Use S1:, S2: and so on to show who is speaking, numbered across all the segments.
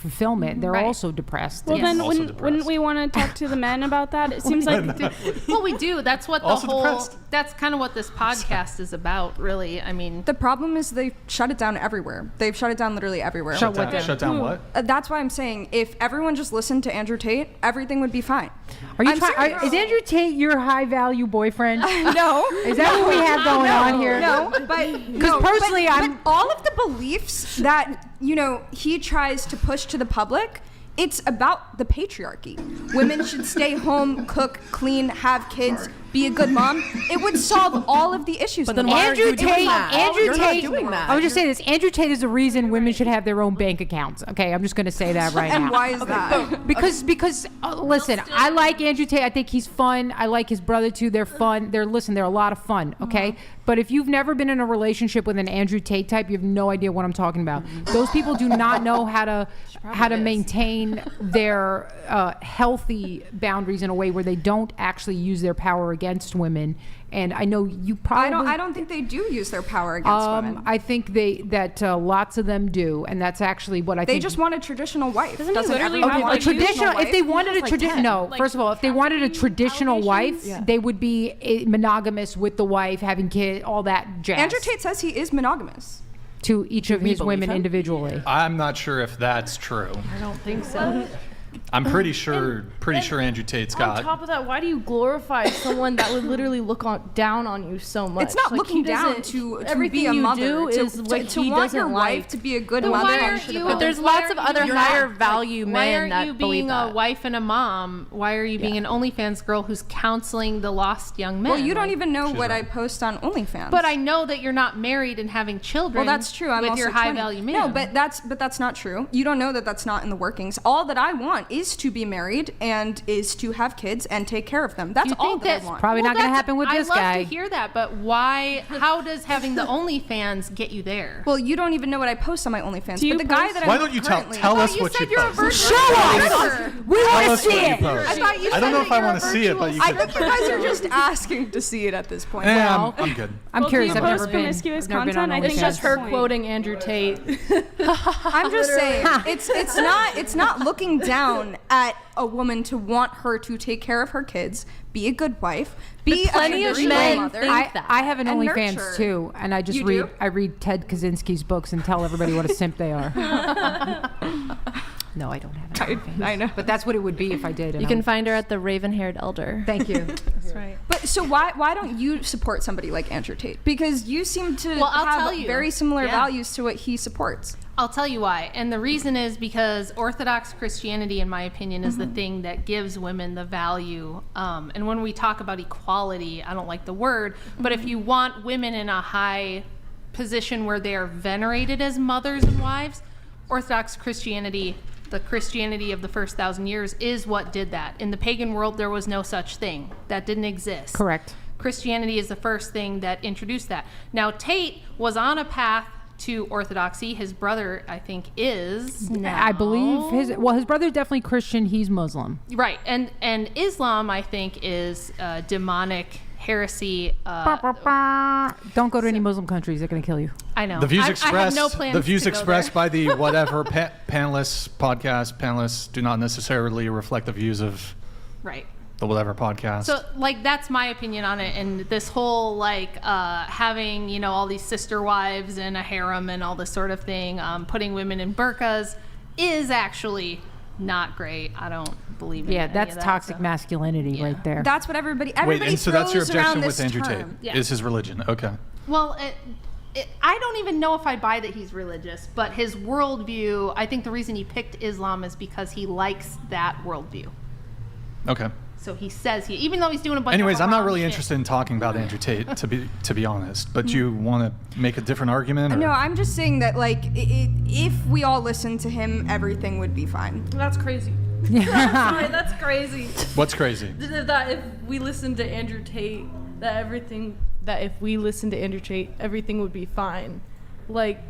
S1: fulfillment. They're also depressed.
S2: Well, then wouldn't we want to talk to the men about that? It seems like
S3: well, we do. That's what the
S4: Also
S3: whole
S4: depressed.
S3: that's kind of what this podcast is about, really. I mean,
S5: The problem is they shut it down everywhere. They've shut it down literally everywhere.
S1: Shut what down?
S4: Shut down what?
S5: That's why I'm saying if everyone just listened to Andrew Tate, everything would be fine.
S1: Are you
S5: I'm serious.
S1: is Andrew Tate your high value boyfriend?
S5: No.
S1: Is that what we have going on here?
S5: No, but
S1: Because personally,
S5: but all of the beliefs that he tries to push to the public, it's about the patriarchy. Women should stay home, cook, clean, have kids, be a good mom. It would solve all of the issues.
S6: But then why
S1: Andrew
S6: are you doing
S1: Tate.
S6: that?
S1: Andrew
S6: You're not
S1: Tate.
S6: doing that.
S1: I would just say this. Andrew Tate is the reason women should have their own bank accounts. Okay, I'm just going to say that right now.
S5: And why is that?
S1: Because listen, I like Andrew Tate. I think he's fun. I like his brother too. They're fun. They're a lot of fun. Okay, but if you've never been in a relationship with an Andrew Tate type, you have no idea what I'm talking about. Those people do not know how to maintain their healthy boundaries in a way where they don't actually use their power against women. And I know you probably.
S5: I don't think they do use their power against women.
S1: I think that lots of them do, and that's actually what I think.
S5: They just want a traditional wife.
S2: Doesn't he literally
S5: everyone
S2: have,
S5: want
S2: like,
S5: a
S1: traditional.
S5: wife?
S1: If they wanted a
S6: like
S1: traditional,
S6: 10.
S1: no. First of all, if they wanted a traditional wife,
S2: allegations?
S1: they would be monogamous with the wife, having kids, all that jazz.
S5: Andrew Tate says he is monogamous.
S1: To each of his
S6: believe
S1: women
S6: him?
S1: individually.
S4: I'm not sure if that's true.
S6: I don't think so.
S4: I'm pretty sure Andrew Tate's
S7: On
S4: got.
S7: top of that, why do you glorify someone that would literally look down on you so much?
S5: It's not
S7: Like,
S5: looking
S7: he
S5: down
S7: doesn't-
S5: to
S7: everything
S5: be a
S7: you
S5: mother.
S7: do is what
S5: to
S7: he
S5: want
S7: doesn't
S5: your
S7: like.
S5: wife to be a good
S3: Then
S5: mother.
S3: why aren't you?
S6: But there's
S3: why
S6: lots of
S3: aren't
S6: other
S3: you
S6: higher
S3: not-
S6: value
S3: why
S6: men
S3: aren't
S6: that
S3: you
S6: believe
S3: being a
S6: that.
S3: wife and a mom? Why are you being an OnlyFans girl who's counseling the lost young men?
S5: Well, you don't
S3: Like,
S5: even know what
S4: right.
S5: I post on OnlyFans.
S3: But I know that you're not married and having children.
S5: Well, that's true. I'm
S3: with
S5: also
S3: your high
S5: 20.
S3: value man.
S5: No, but that's not true. You don't know that that's not in the workings. All that I want is to be married and is to have kids and take care of them. That's
S3: You
S5: all
S3: think
S5: that I
S3: that-
S5: want.
S1: Probably not going to
S3: that's-
S1: happen with this
S3: I
S1: guy.
S3: love to hear that, but why? How does having the OnlyFans get you there?
S5: Well, you don't even know what I post on my OnlyFans.
S2: Do you
S5: But the guy
S2: post-
S5: that
S4: Why
S5: I'm
S4: don't you
S5: currently,
S4: tell us
S3: you
S4: what
S3: said
S4: you
S3: you're a
S4: post?
S3: virgin.
S1: Show
S3: Grifter.
S1: us! We want
S4: Tell
S1: to
S4: us
S1: see
S4: what you
S1: it!
S4: post.
S3: I thought you
S4: I don't
S3: said
S4: know if
S3: that
S4: I
S3: you're
S4: want
S3: a
S4: to see it, but you
S5: I
S4: said.
S5: think you guys are just asking to see it at this point.
S4: I'm good.
S1: I'm
S2: Well,
S1: curious.
S2: do
S1: I've
S2: you
S1: never
S2: post
S1: been.
S2: promiscuous
S1: I've never been on
S2: content? I think
S7: It's
S1: OnlyFans.
S7: just her
S2: Point.
S7: quoting Andrew Tate.
S5: I'm just saying, it's not looking down at a woman to want her to take care of her kids, be a good wife, be
S7: plenty
S5: a
S7: of
S5: traditional
S7: men
S5: mother.
S7: think
S1: I have an
S5: And
S1: OnlyFans
S5: nurture.
S1: too, and I just
S5: You
S1: read.
S5: do?
S1: I read Ted Kaczynski's books and tell everybody what a simp they are. No, I don't have an OnlyFans.
S5: I know.
S1: But that's what it would be if I did.
S7: You can find her at the Raven-Haired Elder.
S1: Thank you.
S7: That's right.
S5: But so why don't you support somebody like Andrew Tate? Because you seem to
S3: Well, I'll tell
S5: have
S3: you.
S5: very similar
S3: Yeah.
S5: values to what he supports.
S3: I'll tell you why. And the reason is because Orthodox Christianity, in my opinion, is the thing that gives women the value. And when we talk about equality, I don't like the word, but if you want women in a high position where they are venerated as mothers and wives, Orthodox Christianity, the Christianity of the first 1,000 years, is what did that. In the pagan world, there was no such thing. That didn't exist.
S1: Correct.
S3: Christianity is the first thing that introduced that. Now, Tate was on a path to orthodoxy. His brother, I think, is
S1: I believe his brother's definitely Christian. He's Muslim.
S3: right, and Islam, I think, is demonic heresy.
S1: Don't go to any Muslim countries; they're going to kill you.
S3: I know.
S4: The views
S3: I have
S4: expressed,
S3: no plans
S4: the views
S3: to go
S4: expressed
S3: there.
S4: by the whatever panelists do not necessarily reflect the views of
S3: Right.
S4: the whatever podcast.
S3: So, like, that's my opinion on it. And this whole, like, having, all these sister wives and a harem and all this sort of thing, putting women in burqas is actually not great. I don't believe in
S1: Yeah,
S3: any
S1: that's
S3: of that,
S1: toxic
S3: so.
S1: masculinity right there.
S5: That's what everybody
S4: Wait, and so that's your
S5: throws around
S4: objection with
S5: this
S4: Andrew Tate?
S5: term.
S3: Yeah.
S4: Is his religion? Okay.
S3: Well, I don't even know if I buy that he's religious, but his worldview, I think the reason he picked Islam is because he likes that worldview.
S4: Okay.
S3: So he says even though he's doing a bunch
S4: Anyways,
S3: of
S4: I'm not
S3: haram
S4: really
S3: shit.
S4: interested in talking about Andrew Tate, to be honest. But you want to make a different argument? Or?
S5: No, I'm just saying that if we all listened to him, everything would be fine.
S7: That's crazy. Sorry, that's crazy.
S4: What's crazy?
S7: That if we listen to Andrew Tate, everything would be fine. Like,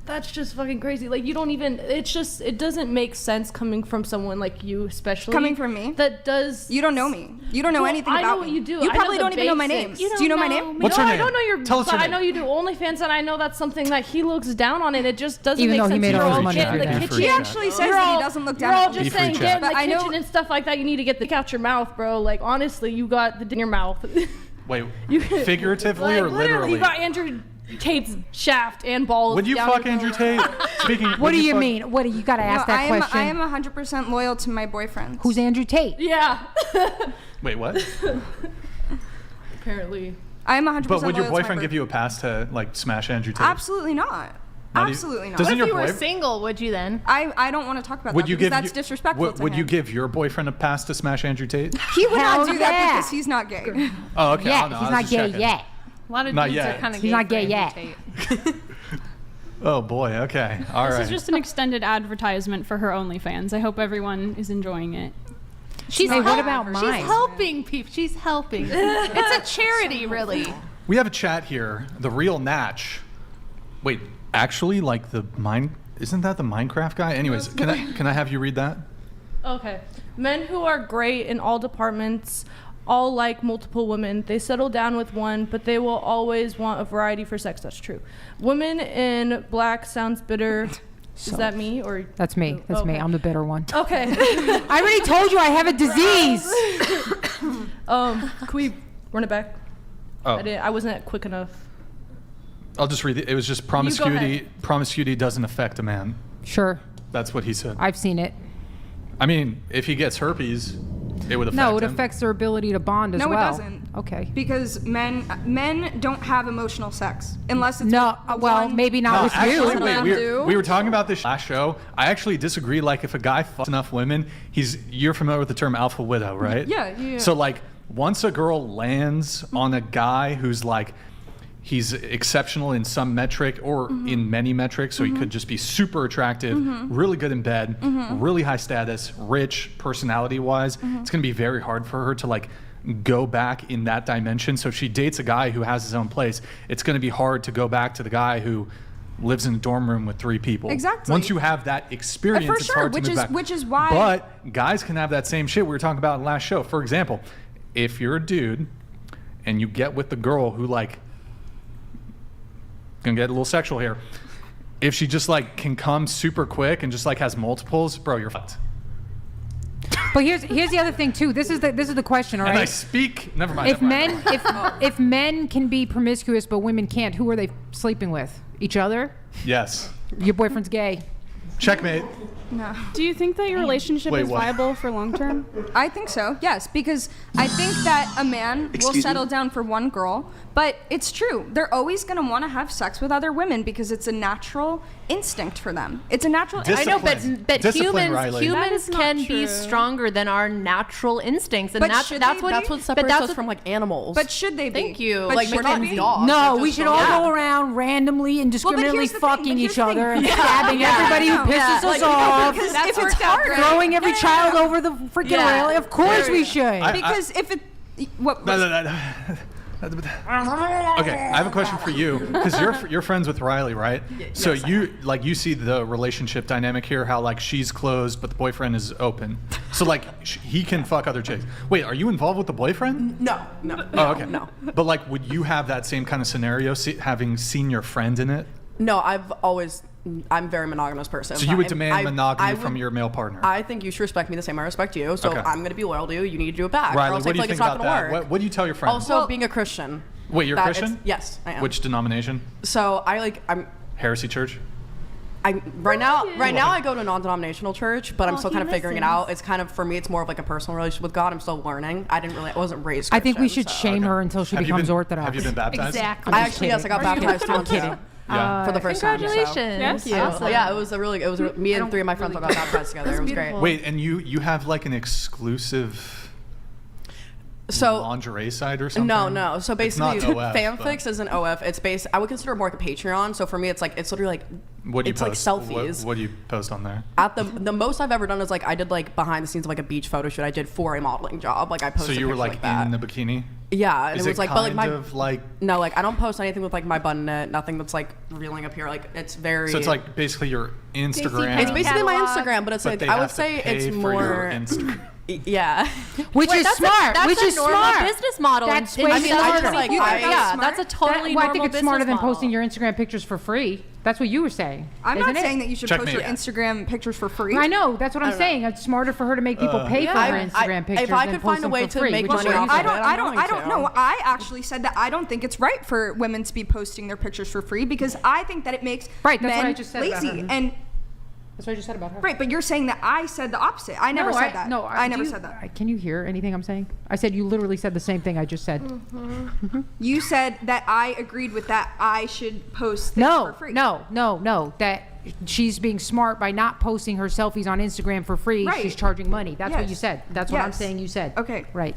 S7: That's just fucking crazy. Like, you don't even, it doesn't make sense coming from someone like you, especially.
S5: Coming from me?
S7: That does.
S5: You don't know me. You don't know anything
S7: I
S5: about
S7: know what
S5: me.
S7: you do.
S5: You
S7: I
S5: probably
S7: know the
S5: don't even know my name.
S7: basics.
S5: Do you know my name?
S4: What's your name?
S7: I don't know your.
S4: Tell us your
S7: but I
S4: name.
S7: know you do OnlyFans, and I know that's something that he looks down on, and it just doesn't
S1: Even
S7: make
S1: though he
S7: sense.
S1: made
S7: You're
S1: all his
S7: all
S1: money
S7: getting
S1: out
S7: the
S1: of it.
S7: kitchen.
S4: He
S5: He actually says
S7: You're
S5: that he
S7: all-
S5: doesn't look
S7: You're
S5: down
S7: all
S5: on me.
S4: Be
S7: just
S4: free
S7: saying,
S4: chat.
S7: get in
S5: But
S7: the
S5: I know-
S7: kitchen and stuff like that. You need to get the out your mouth, bro. Like, honestly, you got the in your mouth.
S4: Wait, figuratively
S7: Like,
S4: or literally?
S7: You got Andrew Tate's shaft and balls.
S4: Would you
S7: down
S4: fuck
S7: your
S4: Andrew
S7: throat.
S4: Tate? Speaking.
S1: What
S4: would
S1: do you
S4: fuck-
S1: mean? What do you got to ask
S5: No,
S1: that question?
S5: I am 100% loyal to my boyfriend.
S1: Who's Andrew Tate?
S7: Yeah.
S4: Wait, what?
S7: Apparently.
S5: I am 100%
S4: But would your
S5: loyal to my
S4: boyfriend give you a pass to like smash Andrew Tate?
S5: Absolutely not.
S4: Not even-
S5: Absolutely not.
S4: Doesn't
S3: If
S4: your
S3: you were
S4: boy-
S3: single, would you then?
S5: I don't want to talk about
S4: Would
S5: that
S4: you
S5: because
S4: give?
S5: that's disrespectful to
S4: Would
S5: him.
S4: you give your boyfriend a pass to smash Andrew Tate?
S5: He would
S1: Hell
S5: not do that
S1: yeah.
S5: because he's not gay.
S4: Oh, okay.
S1: Yeah,
S4: oh, no,
S1: he's
S4: I was
S1: not
S4: just
S1: gay
S4: checking.
S1: yet.
S3: A lot of
S4: Not
S3: dudes
S4: yet.
S3: are kind of
S1: He's
S3: gay
S1: not
S3: for
S1: gay
S3: Andrew
S1: yet.
S3: Tate.
S4: Oh boy. Okay. All right.
S2: This is just an extended advertisement for her OnlyFans. I hope everyone is enjoying it.
S3: She's
S1: Hey, what
S3: help-
S1: about mine?
S3: She's helping people. She's helping. It's a charity, really.
S4: We have a chat here. The real Natch. Wait, actually, like the mine. Isn't that the Minecraft guy? Anyways, can I have you read that?
S7: Okay. Men who are great in all departments all like multiple women. They settle down with one, but they will always want a variety for sex. That's true. Women in black sounds bitter. Is that me or?
S1: That's me. That's me.
S7: Okay.
S1: I'm the bitter one.
S7: Okay.
S1: I already told you I have a disease.
S7: Can we run it back?
S4: Oh,
S7: I wasn't quick enough.
S4: I'll just read it. It was just
S7: go
S4: promiscuity.
S7: ahead.
S4: Promiscuity doesn't affect a man.
S1: Sure.
S4: That's what he said.
S1: I've seen it.
S4: I mean, if he gets herpes, it would affect
S1: No, it
S4: him.
S1: affects their ability to bond as
S5: No, it
S1: well.
S5: doesn't.
S1: Okay.
S5: Because men don't have emotional sex unless it's
S1: No,
S5: with a
S1: well,
S5: one-
S1: maybe not
S4: No,
S1: with
S4: actually,
S1: you.
S7: Some
S4: wait,
S7: men
S4: we
S7: do.
S4: we were talking about this last show. I actually disagree. Like, if a guy fucks enough women, you're familiar with the term alpha widow, right?
S5: Yeah.
S4: So, like, once a girl lands on a guy who's like, he's exceptional in some metric or in many metrics, so he could just be super attractive, really good in bed, really high status, rich, personality-wise. It's gonna be very hard for her to like go back in that dimension. So if she dates a guy who has his own place, it's gonna be hard to go back to the guy who lives in a dorm room with 3 people.
S5: Exactly.
S4: Once you have that experience,
S5: For
S4: it's
S5: sure,
S4: hard to
S5: which
S4: move
S5: is-
S4: back.
S5: which is why-
S4: But guys can have that same shit we were talking about in the last show. For example, if you're a dude and you get with the girl who like, gonna get a little sexual here, if she just like can come super quick and just like has multiples, bro, you're fucked.
S1: But here's the other thing too. This is the question, all
S4: And I
S1: right?
S4: speak. Never mind.
S1: If
S4: never mind.
S1: men if men can be promiscuous but women can't, who are they sleeping with? Each other?
S4: Yes.
S1: Your boyfriend's gay.
S4: Checkmate.
S5: No.
S2: Do you think that your relationship
S4: Wait,
S2: is
S4: what?
S2: viable for long term?
S5: I think so, yes, because I think that a man will settle down for one girl, but it's true. They're always going to want to have sex with other women because it's a natural instinct for them. It's a natural
S4: Dis-
S6: I know, but
S4: Discipline.
S6: but
S4: Discipline, Riley.
S6: humans
S2: That is not
S6: can be
S2: true.
S6: stronger than our natural instincts, and
S5: But
S6: that's
S5: should
S6: that's
S5: they
S6: what
S5: be?
S7: That's what
S6: but
S7: separates
S6: that's
S7: us
S6: what-
S7: from like animals.
S5: But should they be?
S6: Thank you.
S5: But
S6: Like
S5: should
S6: we're
S5: they
S6: not
S5: be?
S6: dogs.
S1: No,
S6: They're
S1: we
S6: just
S1: should all
S6: dogs.
S1: go around randomly, indiscriminately
S5: here's the thing,
S1: fucking
S5: but here's
S1: each
S5: the
S1: other
S5: thing.
S1: and stabbing everybody who pisses us off,
S5: Because
S3: That's
S5: if it's
S3: worked out
S5: hard,
S3: great.
S1: throwing every child over the freaking
S6: Yeah.
S1: rail. Of course we should.
S5: because if it, what?
S4: No. Okay, I have a question for you because you're friends with Riley, right? So you see the relationship dynamic here, how like she's closed but the boyfriend is open. So like he can fuck other chicks. Wait, are you involved with the boyfriend?
S8: No.
S4: Oh, okay.
S8: No.
S4: But like, would you have that same kind of scenario, having seen your friend in it?
S8: No, I'm a very monogamous person.
S4: So you would
S8: I-
S4: demand
S8: I-
S4: monogamy
S8: I
S4: from
S8: would-
S4: your male partner?
S8: I think you should respect me the same I respect you. So
S4: Okay.
S8: I'm going to be loyal to you. You need to do it back. or
S4: Riley,
S8: else
S4: what
S8: I
S4: do you
S8: feel like
S4: think
S8: it's not
S4: about
S8: going
S4: that?
S8: to work.
S4: What do you tell your friends?
S8: Also, being a Christian.
S4: Wait, you're
S8: that
S4: Christian?
S8: it's- Yes, I am.
S4: Which denomination?
S8: So I'm
S4: Heresy Church?
S8: right now I go to a non-denominational church, but I'm still
S2: he
S8: kind of figuring it
S2: listens.
S8: out. It's kind of, for me, it's more of like a personal relationship with God. I'm still learning. I wasn't raised
S1: I think we
S8: Christian,
S1: should
S8: so-
S1: shame her until she
S4: Have you
S1: becomes
S4: been-
S1: Orthodox.
S4: Have you been baptized?
S3: Exactly.
S8: I actually, yes, I got baptized too.
S1: kidding.
S4: Yeah.
S8: For the first time. so.
S6: Congratulations.
S8: Thank you.
S6: Awesome.
S8: Yeah, it was me and 3 of my friends all got baptized together. It was great.
S4: Wait, and you have like an exclusive lingerie site or something?
S8: No. So basically,
S4: It's not OF,
S8: fanfics isn't OF. It's I would consider it more like a Patreon. So for me, it's literally like
S4: What do you
S8: it's
S4: post?
S8: like selfies.
S4: What do you post on there?
S8: At the most I've ever done is like I did like behind the scenes of like a beach photo shoot I did for a modeling job. Like I
S4: So
S8: posted.
S4: you were
S8: pictures
S4: like
S8: that.
S4: in the bikini?
S8: Yeah, and
S4: Is
S8: it was like,
S4: kind
S8: but like
S4: of like
S8: no, like I don't post anything with like my bun in it. Nothing that's like revealing up here. Like it's very.
S4: so it's like basically your Instagram.
S8: It's basically my
S3: catalog.
S8: Instagram, but it's
S4: but
S8: like
S4: they
S8: I would
S4: have to
S8: say
S4: pay
S8: it's
S4: for
S8: more.
S4: your Instagram.
S8: Yeah.
S1: Which is smart.
S6: That's
S1: Which
S6: a
S1: is
S6: normal
S1: smart.
S6: business model.
S1: That's
S6: in
S1: way
S8: I mean, I
S1: smarter.
S8: just like
S5: You think that's
S6: yeah,
S5: smart?
S6: that's a totally
S1: Well, I
S6: normal
S1: think it's
S6: business
S1: smarter than
S6: model.
S1: posting your Instagram pictures for free. That's what you were saying.
S5: I'm
S1: isn't
S5: not
S1: it?
S5: saying that you should
S4: Checkmate.
S5: post your Instagram pictures for free.
S1: I know. That's what I'm saying. It's smarter for her to make people pay for her Instagram pictures
S8: if I
S1: than
S8: could
S1: post
S8: find a
S1: them
S8: way
S1: for
S8: to
S1: free,
S8: make
S1: which is
S8: money
S1: what you
S8: off
S1: said.
S8: of it,
S5: I don't know. I actually said that I don't think it's right for women to be posting their pictures for free because I think that it makes
S1: Right, that's what
S5: men
S1: I just said about
S5: lazy.
S1: her.
S5: And
S1: That's what I just said about her.
S5: right, but you're saying that I said the opposite. I never said that.
S1: No,
S5: I never
S1: do you-
S5: said that.
S1: Can you hear anything I'm saying? I said you literally said the same thing I just said.
S5: You said that I agreed with that. I should post things for free.
S1: No. That she's being smart by not posting her selfies on Instagram for free.
S5: Right.
S1: She's charging money. That's what
S5: Yes.
S1: you said. That's what I'm
S5: Yes.
S1: saying you said.
S5: Okay.
S1: Right.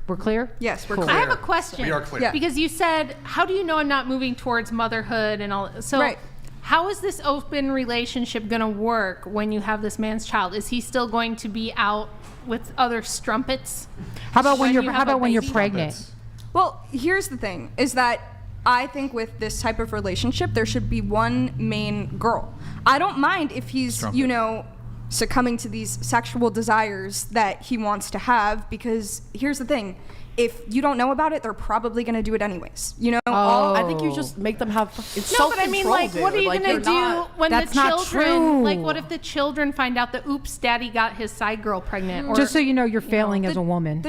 S1: We're clear?
S5: Yes, we're
S1: Cool.
S5: clear.
S3: I have a question.
S4: We are clear.
S5: Yeah.
S3: Because you said, how do you know I'm not moving towards motherhood and all? So
S5: Right.
S3: how is this open relationship going to work when you have this man's child? Is he still going to be out with other strumpets?
S1: How about when
S3: When
S1: you're
S3: you
S1: how
S3: have a
S1: about when you're
S3: baby?
S1: pregnant?
S5: Well, here's the thing: is that I think with this type of relationship, there should be one main girl. I don't mind if he's,
S4: Strumpet.
S5: succumbing to these sexual desires that he wants to have. Because here's the thing: if you don't know about it, they're probably going to do it anyways.
S8: I think you just make them have. It's
S3: No, but I mean, like, what are you
S8: like,
S3: going to
S8: you're
S3: do
S8: not-
S3: when
S1: That's
S3: the
S1: not
S3: children,
S1: true.
S3: like, what if the children find out that, oops, daddy got his side girl pregnant? Or,
S1: Just so you know, you're failing as a woman.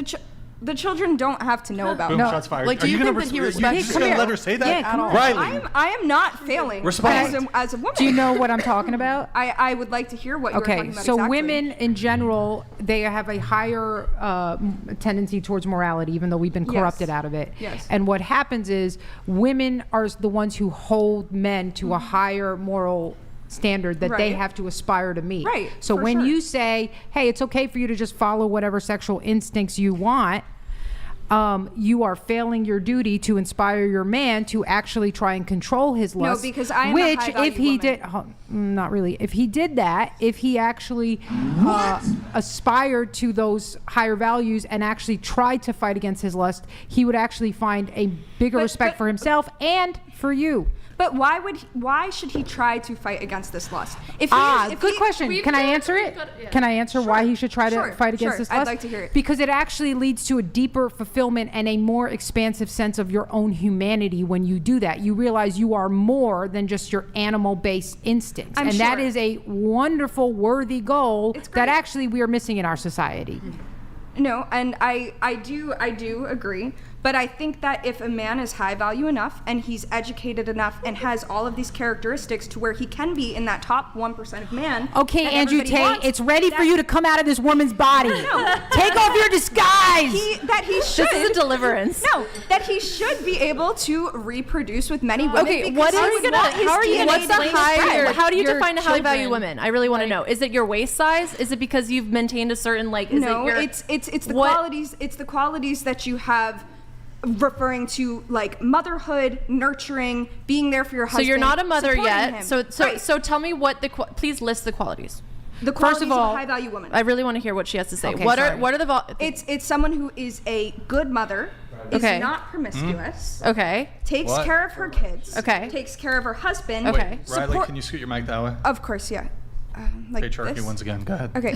S5: The children don't have to know about
S4: Boom,
S5: it.
S4: shots fired.
S8: Like, do
S4: Are
S8: you
S4: gonna
S8: think that he
S4: you
S8: respects
S4: just
S8: you?
S4: gonna
S5: Come
S4: let
S5: here.
S4: her say that?
S1: Yeah, come on.
S4: Riley.
S5: I am not failing
S4: Respond.
S5: as a woman.
S1: Do you know what I'm talking about?
S5: I would like to hear what you're talking
S1: Okay,
S5: about
S1: so
S5: exactly.
S1: women in general, they have a higher tendency towards morality, even though we've been corrupted out of it.
S5: Yes.
S1: And what happens is women are the ones who hold men to a higher moral standard that they
S5: Right.
S1: have to aspire to meet.
S5: Right,
S1: So
S5: for
S1: when
S5: sure.
S1: you say, hey, it's okay for you to just follow whatever sexual instincts you want, you are failing your duty to inspire your man to actually try and control his
S5: No,
S1: lust.
S5: because I am a
S1: which,
S5: high-value
S1: if he
S5: woman.
S1: did, not really. If he did that, if he actually aspired to those higher values and actually tried to fight against his lust, he would actually find a bigger respect for himself and for you.
S5: But why should he try to fight against this lust? If he,
S1: Good question. Can I answer it? Can I answer why he should try to
S5: Sure,
S1: fight against
S5: sure.
S1: this
S5: I'd
S1: lust?
S5: like to hear it.
S1: Because it actually leads to a deeper fulfillment and a more expansive sense of your own humanity when you do that. You realize you are more than just your animal-based instincts.
S5: I'm
S1: and that
S5: sure.
S1: is a wonderful, worthy goal
S5: It's
S1: that
S5: great.
S1: actually we are missing in our society.
S5: No, and I do agree. But I think that if a man is high value enough and he's educated enough and has all of these characteristics to where he can be in that top 1% of man.
S1: Okay,
S5: that
S1: Andrew
S5: everybody
S1: Tate,
S5: wants,
S1: it's ready for
S5: that
S1: you to come out of this woman's body. Take off your disguise.
S5: he should.
S6: This is a deliverance.
S5: No, that he should be able to reproduce with many women.
S6: Okay,
S5: because
S6: what
S5: he's
S6: is
S5: got his
S6: how are you
S5: DNA
S6: what's the
S5: to
S6: higher
S5: spread.
S6: how do you
S2: your
S6: define a high value
S2: children.
S6: woman? I really want to know. Is it your waist size? Is it because you've maintained a certain like is
S5: No,
S6: it your
S5: it's the
S6: what-
S5: qualities. It's the qualities that you have, referring to like motherhood, nurturing, being there for your
S6: So
S5: husband.
S6: you're not a mother
S5: supporting
S6: yet.
S5: him.
S6: So
S5: Right.
S6: so tell me what please list the qualities.
S5: the
S1: First
S5: qualities
S1: of all,
S5: a high value woman.
S6: I really want to hear what she has to say.
S1: Okay,
S6: what
S1: sorry.
S6: are the
S5: It's someone who is a good mother, is
S6: Okay.
S5: not promiscuous,
S6: okay.
S5: takes
S4: What?
S5: care of her kids,
S6: Okay.
S5: takes care of her husband.
S6: Okay.
S4: Wait, Riley,
S5: Support-
S4: can you scoot your mic that way?
S5: Of course, yeah. Like
S4: Patriarchy
S5: this.
S4: once again. Go ahead.
S5: Okay.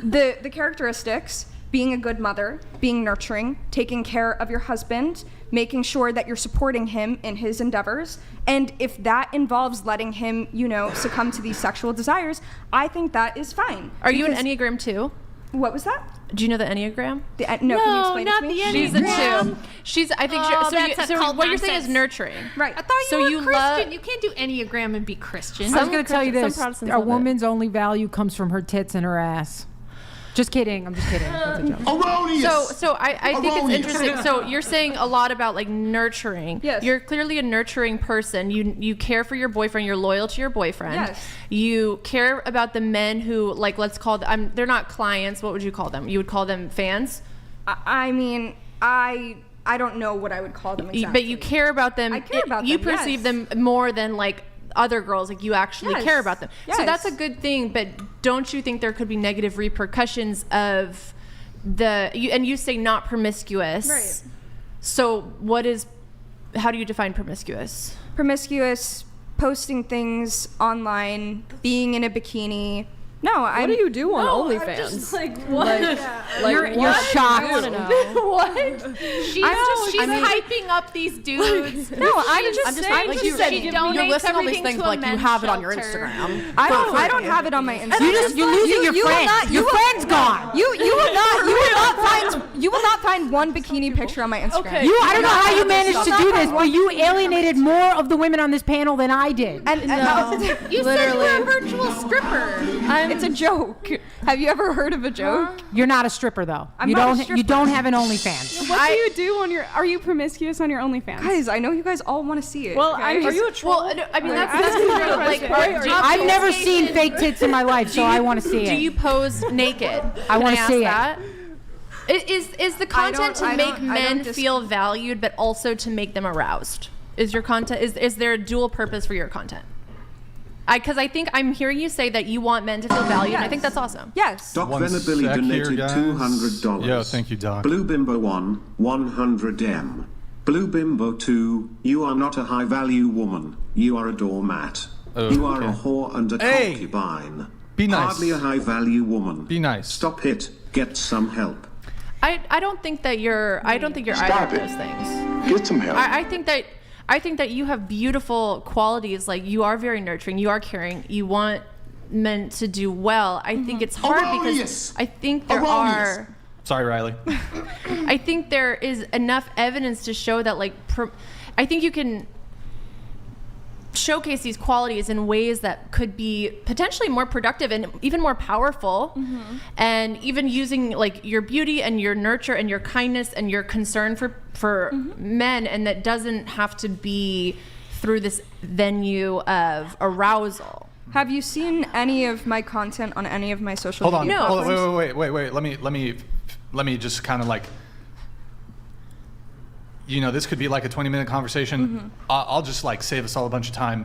S5: the characteristics: being a good mother, being nurturing, taking care of your husband, making sure that you're supporting him in his endeavors. And if that involves letting him, succumb to these sexual desires, I think that is fine.
S6: Are you an
S5: Because-
S6: Enneagram 2?
S5: What was that?
S6: Do you know the Enneagram?
S5: No, can you
S3: No,
S5: explain
S3: not
S5: it to me?
S3: the
S6: She's a
S3: Enneagram.
S6: 2. She's I think
S3: Oh,
S6: so,
S3: that's
S6: so
S3: called
S6: what you're saying is
S3: nonsense.
S6: nurturing.
S5: Right.
S3: I thought you
S6: So
S3: were
S6: you
S3: Christian.
S6: love-
S3: You can't do Enneagram and be Christian.
S1: I was going to tell you
S6: Some
S1: this:
S6: Protestants
S1: a
S6: love it.
S1: woman's only value comes from her tits and her ass. Just kidding. I'm just kidding. That's a joke.
S6: So I think it's interesting. So you're saying a lot about like nurturing.
S5: Yes.
S6: You're clearly a nurturing person. You care for your boyfriend. You're loyal to your boyfriend.
S5: Yes.
S6: You care about the men who like let's call them. They're not clients. What would you call them? You would call them fans.
S5: I mean, I don't know what I would call them exactly.
S6: But you care about them.
S5: I care about
S6: You
S5: them,
S6: perceive
S5: yes.
S6: them more than like other girls. Like you actually
S5: Yes.
S6: care about them. So
S5: Yes.
S6: that's a good thing. But don't you think there could be negative repercussions of and you say not promiscuous.
S5: Right.
S6: So how do you define promiscuous?
S5: Promiscuous, posting things online, being in a bikini. No,
S9: What do you do on OnlyFans?
S1: You're shocked.
S3: She's hyping up these dudes.
S5: No, I'm just saying.
S8: like
S3: she
S8: you said,
S3: donates
S8: you're listing all these
S3: everything
S8: things,
S3: to
S8: but
S3: a
S8: like you
S3: men's
S8: have it on your
S3: shelter.
S8: Instagram.
S5: I don't have it on my Instagram.
S1: You're losing your friend. Your friend's gone.
S5: You will not find one bikini picture on my Instagram.
S7: Okay.
S1: I don't know how you managed to do this, but you alienated more of the women on this panel than I did.
S5: And
S3: You said you were a virtual stripper.
S5: it's a joke. Have you ever heard of a joke?
S1: You're not a stripper, though.
S5: I'm
S1: you
S5: not a
S1: don't.
S5: stripper.
S1: You don't have an OnlyFans.
S2: What do you do on your? Are you promiscuous on your OnlyFans?
S5: Guys, I know you guys all want to see it.
S7: Well,
S5: okay?
S7: are you a troll?
S6: Well, I mean that's true. Like
S1: I've never seen fake tits in my life, so I want to see it.
S6: Do you pose naked?
S1: I want to
S6: Can
S1: see
S6: ask that? Is the content to
S5: I
S6: make
S5: don't
S6: men feel valued, but also to make them aroused? Is your content is there a dual purpose for your content? Because I think I'm hearing you say that you want men to feel valued, and I think that's awesome.
S5: Yes.
S10: Doc
S4: One
S10: Venabilly
S4: sec here,
S10: donated
S4: guys.
S10: $200.
S4: Yo, thank you, Doc.
S10: Blue Bimbo 1, 100M. Blue Bimbo 2, you are not a high-value woman. You are a doormat.
S4: Oh,
S10: you are
S4: okay.
S10: a whore and a
S4: Hey!
S10: concubine.
S4: Be nice.
S10: Hardly a high-value woman.
S4: Be nice.
S10: Stop it. Get some help.
S6: I don't think that you're either of those things.
S11: Get some help.
S6: I think that you have beautiful qualities. Like you are very nurturing. You are caring. You want men to do well. I think it's hard because I think there are.
S4: Sorry, Riley.
S6: I think there is enough evidence to show that I think you can showcase these qualities in ways that could be potentially more productive and even more powerful, and even using like your beauty and your nurture and your kindness and your concern for men, and that doesn't have to be through this venue of arousal.
S5: Have you seen any of my content on any of my social
S4: Hold on.
S5: media
S4: Hold on.
S5: platforms?
S4: Wait. Let me just kind of like. This could be like a 20-minute conversation. I'll just like save us all a bunch of time.